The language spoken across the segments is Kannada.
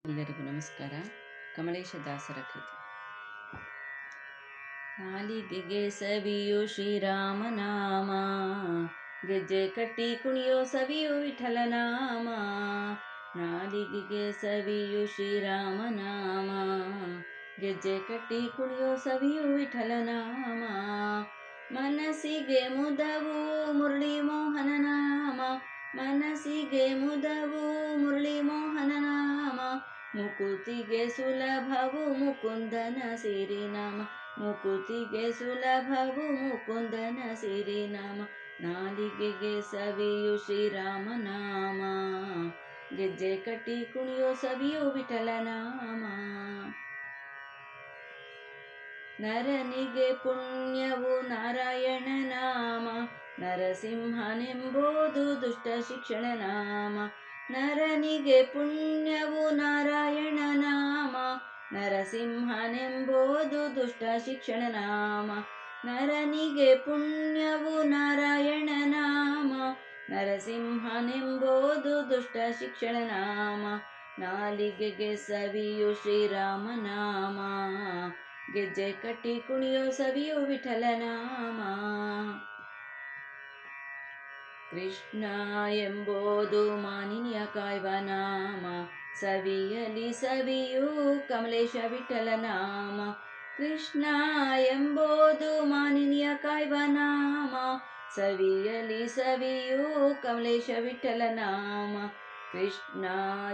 ಎಲ್ಲರಿಗೂ ನಮಸ್ಕಾರ. ಕಮಲೇಶ ದಾಸರ ಕೃತಿ. ನಾಲಿಗೆಗೆ ಸವಿಯು ಶ್ರೀರಾಮನಾಮ, ಗೆಜ್ಜೆ ಕಟ್ಟಿ ಕುಣಿಯೋ ಸವಿಯು ವಿಠಲನಾಮ. ನಾಲಿಗೆಗೆ ಸವಿಯು ಶ್ರೀರಾಮನಾಮ, ಗೆಜ್ಜೆ ಕಟ್ಟಿ ಕುಣಿಯೋ ಸವಿಯು ವಿಠಲನಾಮ. ಮನಸ್ಸಿಗೆ ಮುದವು ಮುರಳಿ ಮೋಹನ ನಾಮ, ಮನಸ್ಸಿಗೆ ಮುದವು ಮುರಳಿ ಮೋಹನ ನಾಮ. ಮುಕುತಿಗೆ ಸುಲಭವು ಮುಕುಂದನ ಸಿರಿನಾಮ, ಮುಕುತಿಗೆ ಸುಲಭವು ಮುಕುಂದನ ಸಿರಿನಾಮ. ನಾಲಿಗೆಗೆ ಸವಿಯು ಶ್ರೀರಾಮನಾಮ, ಗೆಜ್ಜೆ ಕಟ್ಟಿ ಕುಣಿಯೋ ಸವಿಯು ವಿಠಲನಾಮ. ನರನಿಗೆ ಪುಣ್ಯವು ನಾರಾಯಣ ನಾಮ, ನರಸಿಂಹನೆಂಬುದು ದುಷ್ಟ ಶಿಕ್ಷಣ ನಾಮ. ನರನಿಗೆ ಪುಣ್ಯವು ನಾರಾಯಣ ನಾಮ, ನರಸಿಂಹನೆಂಬುದು ದುಷ್ಟ ಶಿಕ್ಷಣ ನಾಮ. ನರನಿಗೆ ಪುಣ್ಯವು ನಾರಾಯಣ ನಾಮ, ನರಸಿಂಹನೆಂಬುದು ದುಷ್ಟ ಶಿಕ್ಷಣ ನಾಮ. ನಾಲಿಗೆಗೆ ಸವಿಯು ಶ್ರೀರಾಮನಾಮ, ಗೆಜ್ಜೆ ಕಟ್ಟಿ ಕುಣಿಯೋ ಸವಿಯು ವಿಠಲನಾಮ. ಕೃಷ್ಣ ಎಂಬುದು ಮಾನಿನಿಯ ಕಾಯ್ವ ನಾಮ, ಸವಿಯಲಿ ಸವಿಯು ಕಮಲೇಶ ವಿಠಲನಾಮ. ಕೃಷ್ಣ ಎಂಬುದು ಮಾನಿನಿಯ ಕಾಯ್ವ ನಾಮ, ಸವಿಯಲಿ ಸವಿಯು ಕಮಲೇಶ ವಿಠಲನಾಮ. ಕೃಷ್ಣ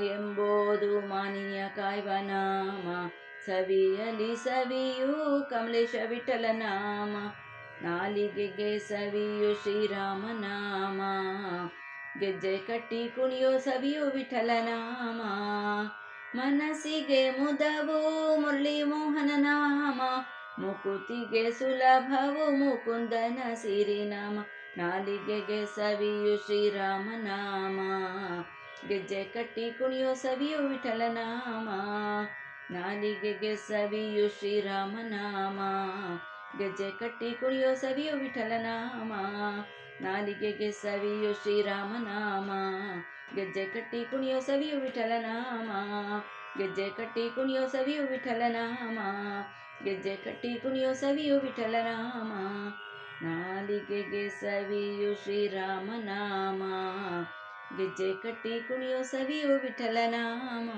ಎಂಬುದು ಮಾನಿನಿಯ ಕಾಯ್ವ ನಾಮ, ಸವಿಯಲಿ ಸವಿಯು ಕಮಲೇಶ ವಿಠಲನಾಮ. ನಾಲಿಗೆಗೆ ಸವಿಯು ಶ್ರೀರಾಮನಾಮ, ಗೆಜ್ಜೆ ಕಟ್ಟಿ ಕುಣಿಯೋ ಸವಿಯು ವಿಠಲನಾಮ. ಮನಸ್ಸಿಗೆ ಮುದವು ಮುರಳಿ ಮೋಹನ ನಾಮ, ಮುಕುತಿಗೆ ಸುಲಭವು ಮುಕುಂದನ ಸಿರಿನಾಮ. ನಾಲಿಗೆಗೆ ಸವಿಯು ಶ್ರೀರಾಮನಾಮ, ಗೆಜ್ಜೆ ಕಟ್ಟಿ ಕುಣಿಯೋ ಸವಿಯು ವಿಠಲನಾಮ. ನಾಲಿಗೆಗೆ ಸವಿಯು ಶ್ರೀರಾಮನಾಮ, ಗೆಜ್ಜೆ ಕಟ್ಟಿ ಕುಣಿಯೋ ಸವಿಯು ವಿಠಲನಾಮ. ನಾಲಿಗೆಗೆ ಸವಿಯು ಶ್ರೀರಾಮನಾಮ, ಗೆಜ್ಜೆ ಕಟ್ಟಿ ಕುಣಿಯೋ ಸವಿಯು ವಿಠಲನಾಮ. ಗೆಜ್ಜೆ ಕಟ್ಟಿ ಕುಣಿಯೋ ಸವಿಯು ವಿಠಲನಾಮ, ಗೆಜ್ಜೆ ಕಟ್ಟಿ ಕುಣಿಯೋ ಸವಿಯು ವಿಠಲನಾಮ. ನಾಲಿಗೆಗೆ ಸವಿಯು ಶ್ರೀರಾಮನಾಮ, ಗೆಜ್ಜೆ ಕಟ್ಟಿ ಕುಣಿಯೋ ಸವಿಯು ವಿಠಲನಾಮ.